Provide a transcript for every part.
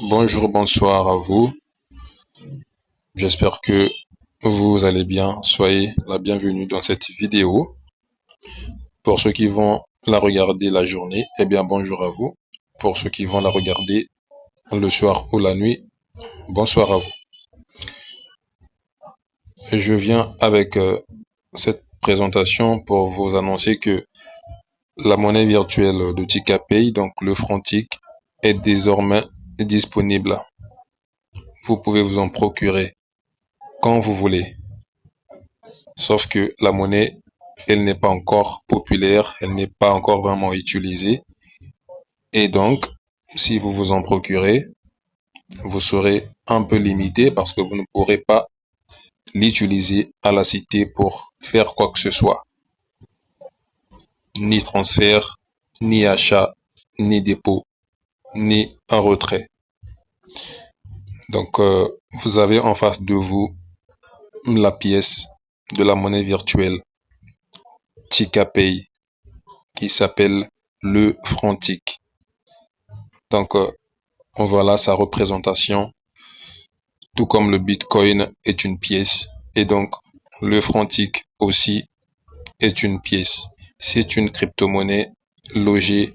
Bonjour, bonsoir à vous. J'espère que vous allez bien. Soyez la bienvenue dans cette vidéo. Pour ceux qui vont la regarder la journée, eh bien bonjour à vous. Pour ceux qui vont la regarder le soir ou la nuit, bonsoir à vous. Je viens avec cette présentation pour vous annoncer que la monnaie virtuelle de TicaPay, donc le franc TIC, est désormais disponible. Vous pouvez vous en procurer quand vous voulez. Sauf que la monnaie, elle n'est pas encore populaire, elle n'est pas encore vraiment utilisée. Et donc, si vous vous en procurez, vous serez un peu limité parce que vous ne pourrez pas l'utiliser à la cité pour faire quoi que ce soit. Ni transfert, ni achat, ni dépôt, ni un retrait. Donc, vous avez en face de vous la pièce de la monnaie virtuelle TicaPay qui s'appelle le franc TIC. Donc, voilà sa représentation, tout comme le Bitcoin est une pièce, et donc le franc TIC aussi est une pièce. C'est une crypto-monnaie logée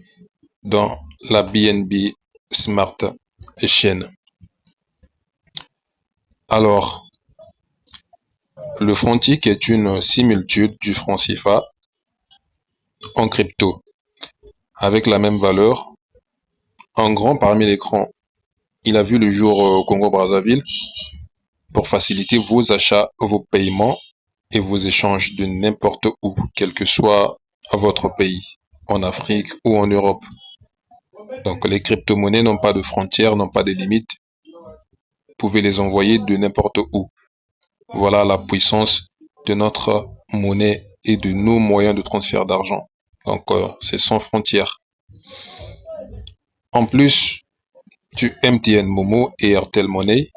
dans la BNB Smart Chain. Alors, le franc TIC est une similitude du franc CFA en crypto, avec la même valeur. En grand parmi les grands, il a vu le jour au Congo-Brazzaville pour faciliter vos achats, vos paiements et vos échanges de n'importe où, quel que soit votre pays, en Afrique ou en Europe. Donc les crypto-monnaies n'ont pas de frontières, n'ont pas de limites. Vous pouvez les envoyer de n'importe où. Voilà la puissance de notre monnaie et de nos moyens de transfert d'argent. Donc c'est sans frontières. En plus du MTN Momo et Airtel Money,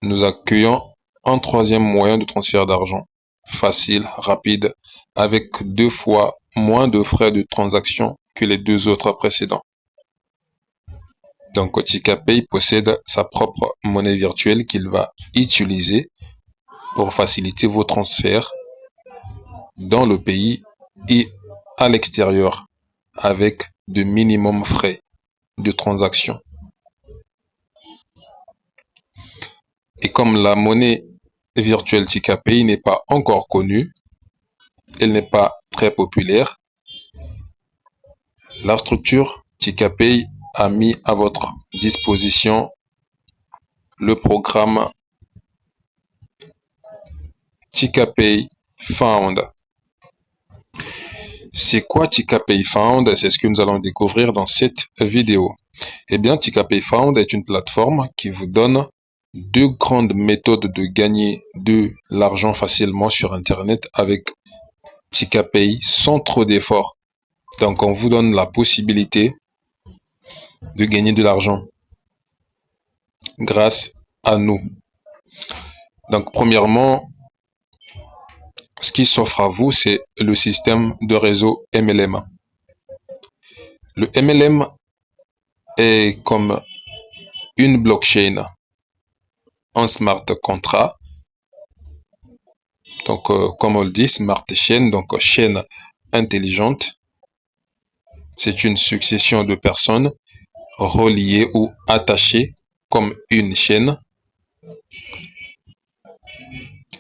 nous accueillons un troisième moyen de transfert d'argent, facile, rapide, avec 2 fois moins de frais de transaction que les 2 autres précédents. Donc TicaPay possède sa propre monnaie virtuelle qu'il va utiliser pour faciliter vos transferts dans le pays et à l'extérieur avec de minimum frais de transaction. Et comme la monnaie virtuelle TicaPay n'est pas encore connue, elle n'est pas très populaire, la structure TicaPay a mis à votre disposition le programme TicaPay Found. C'est quoi TicaPay Found? C'est ce que nous allons découvrir dans cette vidéo. Eh bien, TicaPay Found est une plateforme qui vous donne 2 grandes méthodes de gagner de l'argent facilement sur Internet avec TicaPay sans trop d'efforts. Donc, on vous donne la possibilité de gagner de l'argent grâce à nous. Donc, premièrement, ce qui s'offre à vous, c'est le système de réseau MLM. Le MLM est comme une blockchain, un smart contract. Donc, comme on le dit, smart chain, donc chaîne intelligente. C'est une succession de personnes reliées ou attachées comme une chaîne.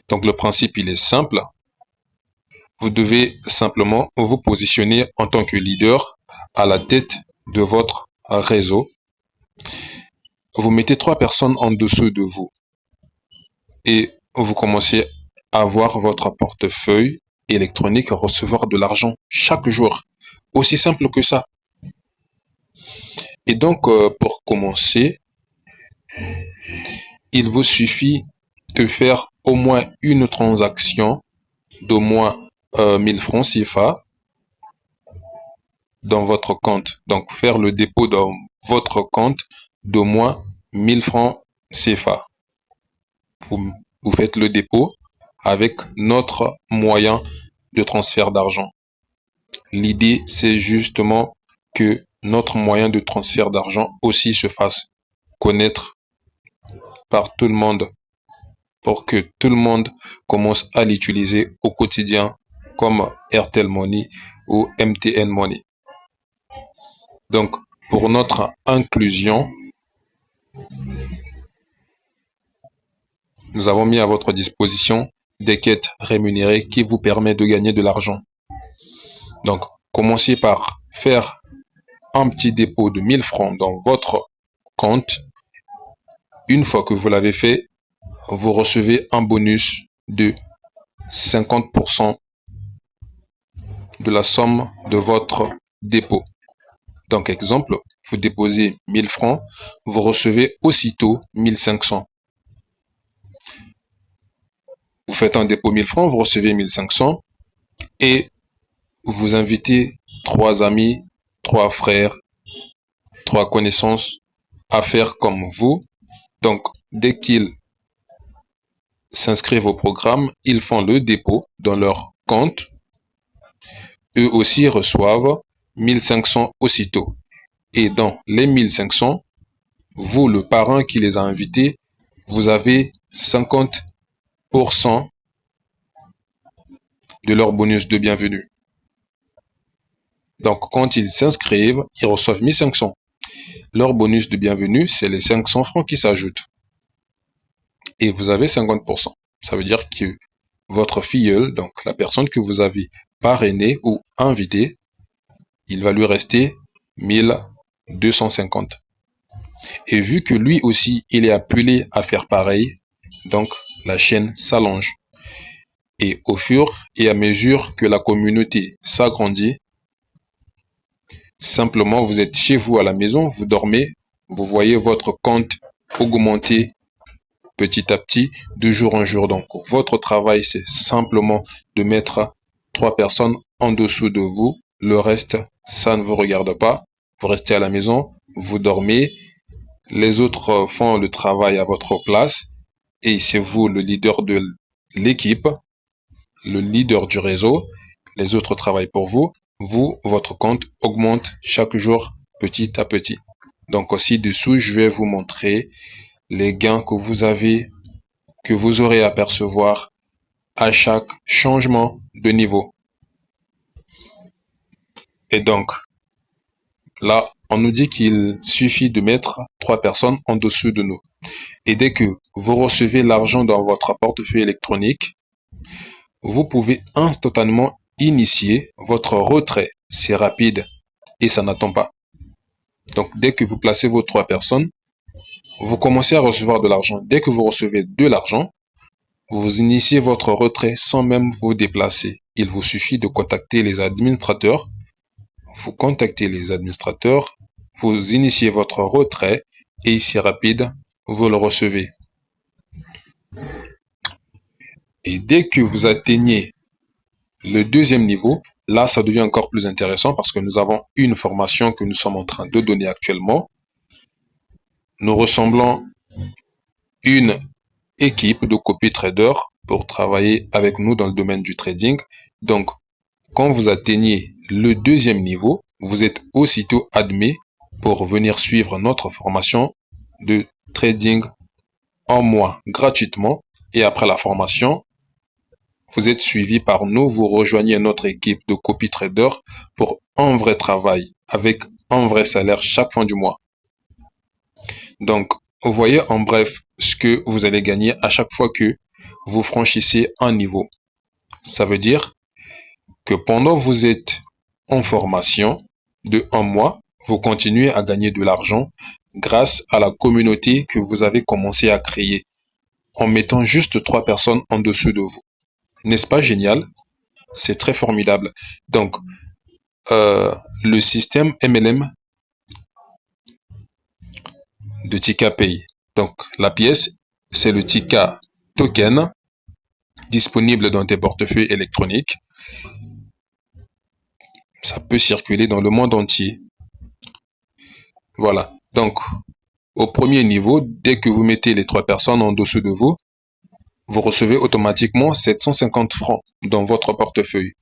Donc, le principe, il est simple. Vous devez simplement vous positionner en tant que leader à la tête de votre réseau. Vous mettez 3 personnes en dessous de vous et vous commencez à voir votre portefeuille électronique recevoir de l'argent chaque jour. Aussi simple que ça. Et donc, pour commencer, il vous suffit de faire au moins une transaction d'au moins 1000 francs CFA dans votre compte. Donc, faire le dépôt dans votre compte d'au moins 1000 francs CFA. Vous faites le dépôt avec notre moyen de transfert d'argent. L'idée, c'est justement que notre moyen de transfert d'argent aussi se fasse connaître par tout le monde pour que tout le monde commence à l'utiliser au quotidien comme Airtel Money ou MTN Money. Donc, pour notre inclusion, nous avons mis à votre disposition des quêtes rémunérées qui vous permettent de gagner de l'argent. Donc, commencez par faire un petit dépôt de 1000 francs dans votre compte. Une fois que vous l'avez fait, vous recevez un bonus de 50% de la somme de votre dépôt. Donc, exemple, vous déposez 1000 francs, vous recevez aussitôt 1500. Vous faites un dépôt 1000 francs, vous recevez 1500 et vous invitez 3 amis, 3 frères, 3 connaissances à faire comme vous. Donc, dès qu'ils s'inscrivent au programme, ils font le dépôt dans leur compte. Eux aussi reçoivent 1500 aussitôt. Et dans les 1500, vous, le parrain qui les a invités, vous avez 50% de leur bonus de bienvenue. Donc, quand ils s'inscrivent, ils reçoivent 1500. Leur bonus de bienvenue, c'est les 500 francs qui s'ajoutent. Et vous avez 50%. Ça veut dire que votre filleul, donc la personne que vous avez parrainée ou invitée, il va lui rester 1250. Et vu que lui aussi, il est appelé à faire pareil, donc la chaîne s'allonge. Et au fur et à mesure que la communauté s'agrandit, simplement vous êtes chez vous à la maison, vous dormez, vous voyez votre compte augmenter petit à petit, de jour en jour. Donc votre travail, c'est simplement de mettre 3 personnes en dessous de vous. Le reste, ça ne vous regarde pas. Vous restez à la maison, vous dormez. Les autres font le travail à votre place. Et c'est vous le leader de l'équipe, le leader du réseau. Les autres travaillent pour vous. Vous, votre compte augmente chaque jour petit à petit. Donc aussi dessous, je vais vous montrer les gains que vous aurez à percevoir à chaque changement de niveau. Et donc, là, on nous dit qu'il suffit de mettre 3 personnes en dessous de nous. Et dès que vous recevez l'argent dans votre portefeuille électronique, vous pouvez instantanément initier votre retrait. C'est rapide et ça n'attend pas. Donc, dès que vous placez vos 3 personnes, vous commencez à recevoir de l'argent. Dès que vous recevez de l'argent, vous initiez votre retrait sans même vous déplacer. Il vous suffit de contacter les administrateurs. Vous contactez les administrateurs, vous initiez votre retrait et c'est rapide, vous le recevez. Et dès que vous atteignez le deuxième niveau, là, ça devient encore plus intéressant parce que nous avons une formation que nous sommes en train de donner actuellement. Nous ressemblons une équipe de copy traders pour travailler avec nous dans le domaine du trading. Donc, quand vous atteignez le deuxième niveau, vous êtes aussitôt admis pour venir suivre notre formation de trading en mois gratuitement. Et après la formation, vous êtes suivi par nous, vous rejoignez notre équipe de copy traders pour un vrai travail avec un vrai salaire chaque fin du mois. Donc, vous voyez en bref ce que vous allez gagner à chaque fois que vous franchissez un niveau. Ça veut dire que pendant que vous êtes en formation de un mois, vous continuez à gagner de l'argent grâce à la communauté que vous avez commencé à créer en mettant juste 3 personnes en dessous de vous. N'est-ce pas génial? C'est très formidable. Donc, le système MLM de Tika Pay. Donc, la pièce, c'est le Tika Token disponible dans tes portefeuilles électroniques. Ça peut circuler dans le monde entier. Voilà. Donc, au premier niveau, dès que vous mettez les 3 personnes en dessous de vous, vous recevez automatiquement 750 francs dans votre portefeuille.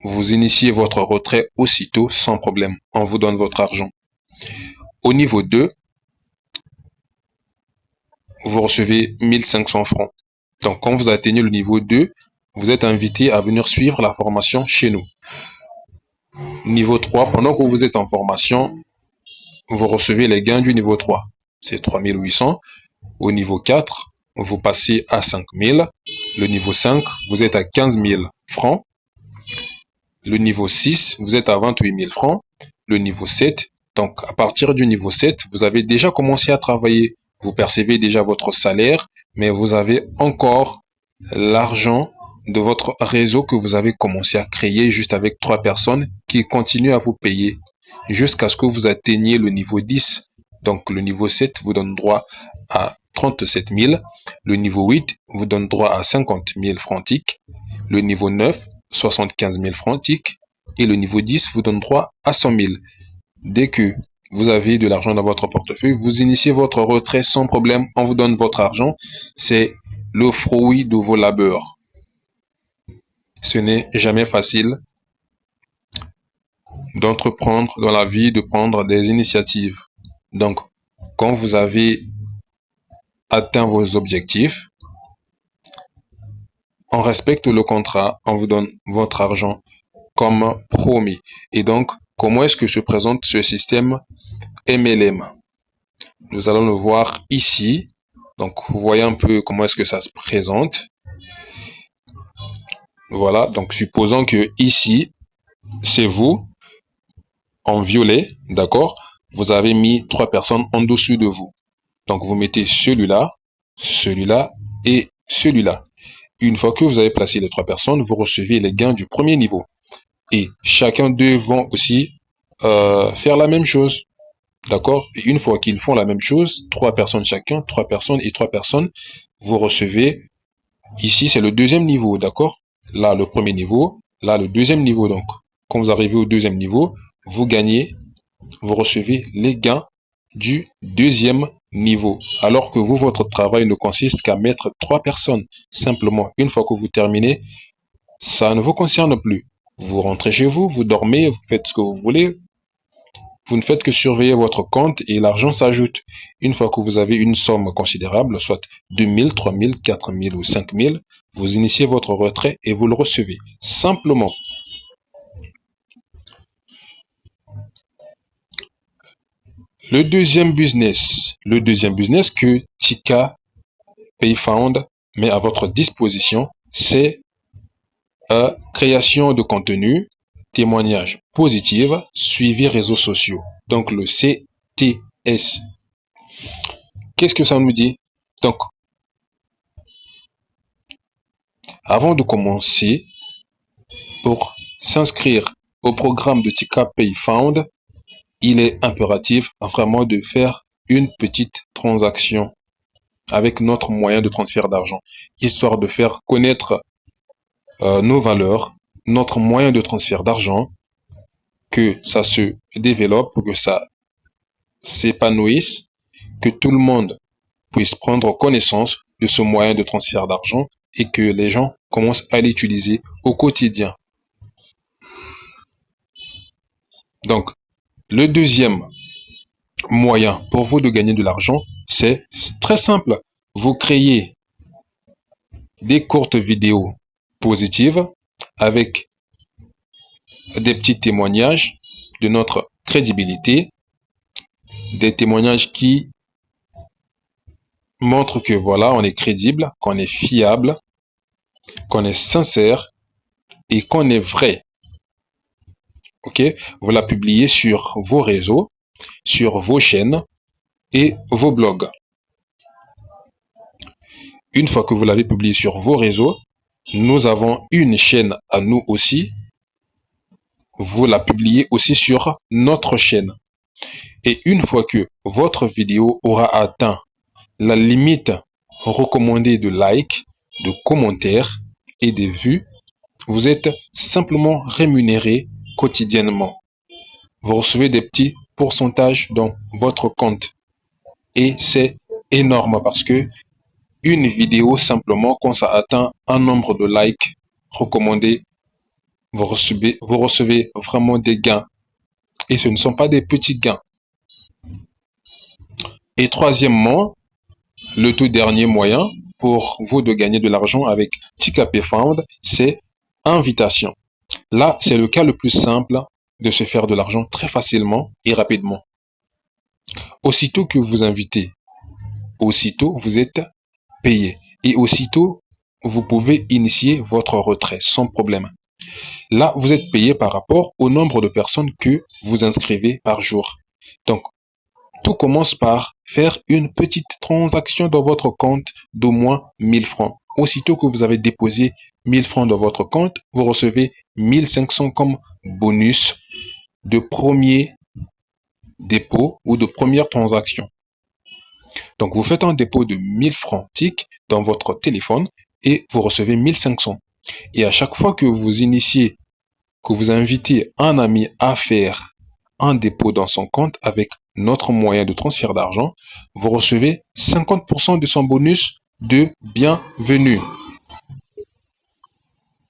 Vous initiez votre retrait aussitôt sans problème. On vous donne votre argent. Au niveau 2, vous recevez 1500 francs. Donc, quand vous atteignez le niveau 2, vous êtes invité à venir suivre la formation chez nous. Niveau 3, pendant que vous êtes en formation, vous recevez les gains du niveau 3. C'est 3800. Au niveau 4, vous passez à 5000. Le niveau 5, vous êtes à 15 000 francs. Le niveau 6, vous êtes à 28 000 francs. Le niveau 7, donc à partir du niveau 7, vous avez déjà commencé à travailler. Vous percevez déjà votre salaire, mais vous avez encore l'argent de votre réseau que vous avez commencé à créer juste avec 3 personnes qui continuent à vous payer jusqu'à ce que vous atteigniez le niveau 10. Donc le niveau 7 vous donne droit à 37 000. Le niveau 8 vous donne droit à 50 000 francs TIC. Le niveau 9, 75 000 francs TIC. Et le niveau 10 vous donne droit à 100 000. Dès que vous avez de l'argent dans votre portefeuille, vous initiez votre retrait sans problème. On vous donne votre argent. C'est le fruit de vos labeurs. Ce n'est jamais facile d'entreprendre dans la vie, de prendre des initiatives. Donc, quand vous avez atteint vos objectifs, on respecte le contrat, on vous donne votre argent comme promis. Et donc, comment est-ce que se présente ce système MLM? Nous allons le voir ici. Donc, vous voyez un peu comment est-ce que ça se présente. Voilà, donc supposons que ici, c'est vous, en violet, d'accord? Vous avez mis 3 personnes en dessous de vous. Donc, vous mettez celui-là, celui-là et celui-là. Une fois que vous avez placé les 3 personnes, vous recevez les gains du premier niveau. Et chacun d'eux vont aussi faire la même chose. D'accord? Et une fois qu'ils font la même chose, 3 personnes chacun, 3 personnes et 3 personnes, vous recevez, ici c'est le deuxième niveau, d'accord? Là le premier niveau, là le deuxième niveau. Donc, quand vous arrivez au deuxième niveau, vous gagnez, vous recevez les gains du deuxième niveau. Alors que vous, votre travail ne consiste qu'à mettre 3 personnes. Simplement, une fois que vous terminez, ça ne vous concerne plus. Vous rentrez chez vous, vous dormez, vous faites ce que vous voulez. Vous ne faites que surveiller votre compte et l'argent s'ajoute. Une fois que vous avez une somme considérable, soit 2000, 3000, 4000 ou 5000, vous initiez votre retrait et vous le recevez. Simplement. Le deuxième business que Tika Payfound met à votre disposition, c'est création de contenu, témoignage positif, suivi réseaux sociaux. Donc le CTS. Qu'est-ce que ça nous dit? Donc, avant de commencer, pour s'inscrire au programme de Tika Payfound, il est impératif vraiment de faire une petite transaction avec notre moyen de transfert d'argent, histoire de faire connaître nos valeurs, notre moyen de transfert d'argent, que ça se développe, que ça s'épanouisse, que tout le monde puisse prendre connaissance de ce moyen de transfert d'argent et que les gens commencent à l'utiliser au quotidien. Donc, le deuxième moyen pour vous de gagner de l'argent, c'est très simple. Vous créez des courtes vidéos positives avec des petits témoignages de notre crédibilité, des témoignages qui montrent que voilà, on est crédible, qu'on est fiable, qu'on est sincère et qu'on est vrai. Ok? Vous la publiez sur vos réseaux, sur vos chaînes et vos blogs. Une fois que vous l'avez publié sur vos réseaux, nous avons une chaîne à nous aussi. Vous la publiez aussi sur notre chaîne. Et une fois que votre vidéo aura atteint la limite recommandée de likes, de commentaires et de vues, vous êtes simplement rémunéré quotidiennement. Vous recevez des petits pourcentages dans votre compte. Et c'est énorme parce que une vidéo, simplement, quand ça atteint un nombre de likes recommandés, vous recevez vraiment des gains. Et ce ne sont pas des petits gains. Et troisièmement, le tout dernier moyen pour vous de gagner de l'argent avec TKP Found, c'est invitation. Là, c'est le cas le plus simple de se faire de l'argent très facilement et rapidement. Aussitôt que vous invitez, aussitôt vous êtes payé. Et aussitôt, vous pouvez initier votre retrait sans problème. Là, vous êtes payé par rapport au nombre de personnes que vous inscrivez par jour. Donc, tout commence par faire une petite transaction dans votre compte d'au moins 1000 francs. Aussitôt que vous avez déposé 1000 francs dans votre compte, vous recevez 1500 comme bonus de premier dépôt ou de première transaction. Donc, vous faites un dépôt de 1000 francs TIC dans votre téléphone et vous recevez 1500. Et à chaque fois que vous initiez, que vous invitez un ami à faire un dépôt dans son compte avec notre moyen de transfert d'argent, vous recevez 50% de son bonus de bienvenue.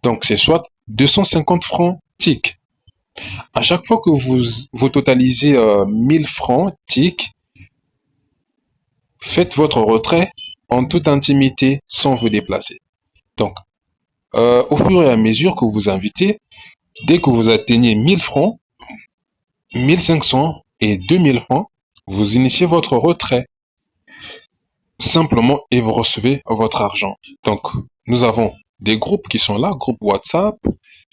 Donc, c'est soit 250 francs TIC. À chaque fois que vous totalisez 1000 francs TIC, faites votre retrait en toute intimité sans vous déplacer. Donc, au fur et à mesure que vous invitez, dès que vous atteignez 1000 francs, 1500 et 2000 francs, vous initiez votre retrait simplement et vous recevez votre argent. Donc, nous avons des groupes qui sont là, groupe WhatsApp,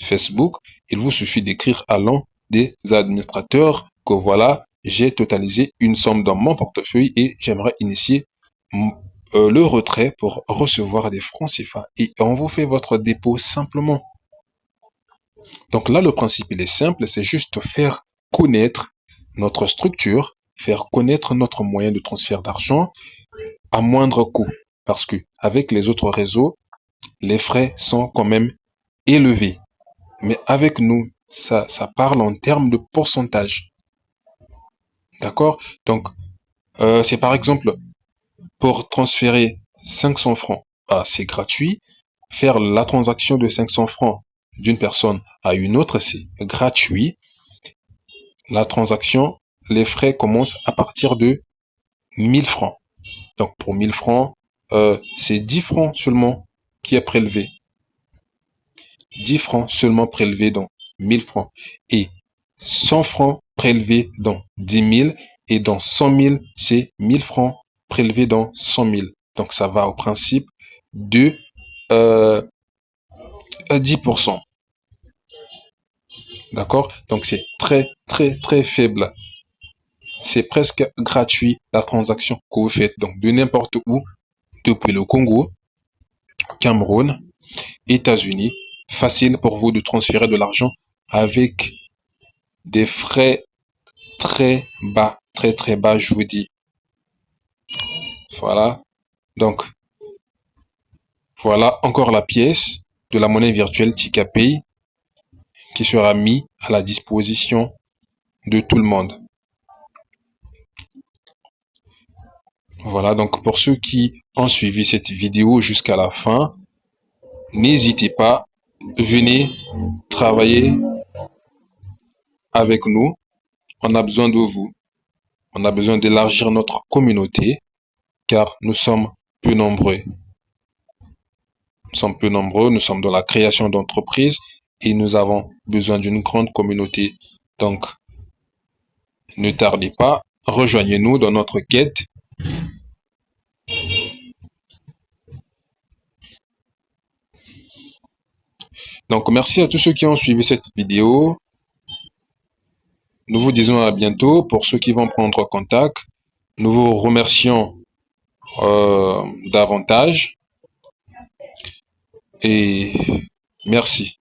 Facebook. Il vous suffit d'écrire à l'un des administrateurs que voilà, j'ai totalisé une somme dans mon portefeuille et j'aimerais initier le retrait pour recevoir des francs CFA. Et on vous fait votre dépôt simplement. Donc là, le principe, il est simple, c'est juste faire connaître notre structure, faire connaître notre moyen de transfert d'argent à moindre coût. Parce que avec les autres réseaux, les frais sont quand même élevés. Mais avec nous, ça parle en termes de pourcentage. D'accord? Donc, c'est par exemple, pour transférer 500 francs, c'est gratuit. Faire la transaction de 500 francs d'une personne à une autre, c'est gratuit. La transaction, les frais commencent à partir de 1000 francs. Donc, pour 1000 francs, c'est 10 francs seulement qui est prélevé. 10 francs seulement prélevés dans 1000 francs. Et 100 francs prélevés dans 10 000. Et dans 100 000, c'est 1000 francs prélevés dans 100 000. Donc, ça va au principe de 10%. D'accord? Donc, c'est très, très, très faible. C'est presque gratuit la transaction que vous faites. Donc, de n'importe où, depuis le Congo, Cameroun, États-Unis, facile pour vous de transférer de l'argent avec des frais très bas, très très bas, je vous dis. Voilà. Donc, voilà encore la pièce de la monnaie virtuelle TKPay qui sera mise à la disposition de tout le monde. Voilà, donc pour ceux qui ont suivi cette vidéo jusqu'à la fin, n'hésitez pas, venez travailler avec nous. On a besoin de vous. On a besoin d'élargir notre communauté car nous sommes peu nombreux. Nous sommes peu nombreux, nous sommes dans la création d'entreprises et nous avons besoin d'une grande communauté. Donc, ne tardez pas, rejoignez-nous dans notre quête. Donc, merci à tous ceux qui ont suivi cette vidéo. Nous vous disons à bientôt. Pour ceux qui vont prendre contact, nous vous remercions davantage et merci.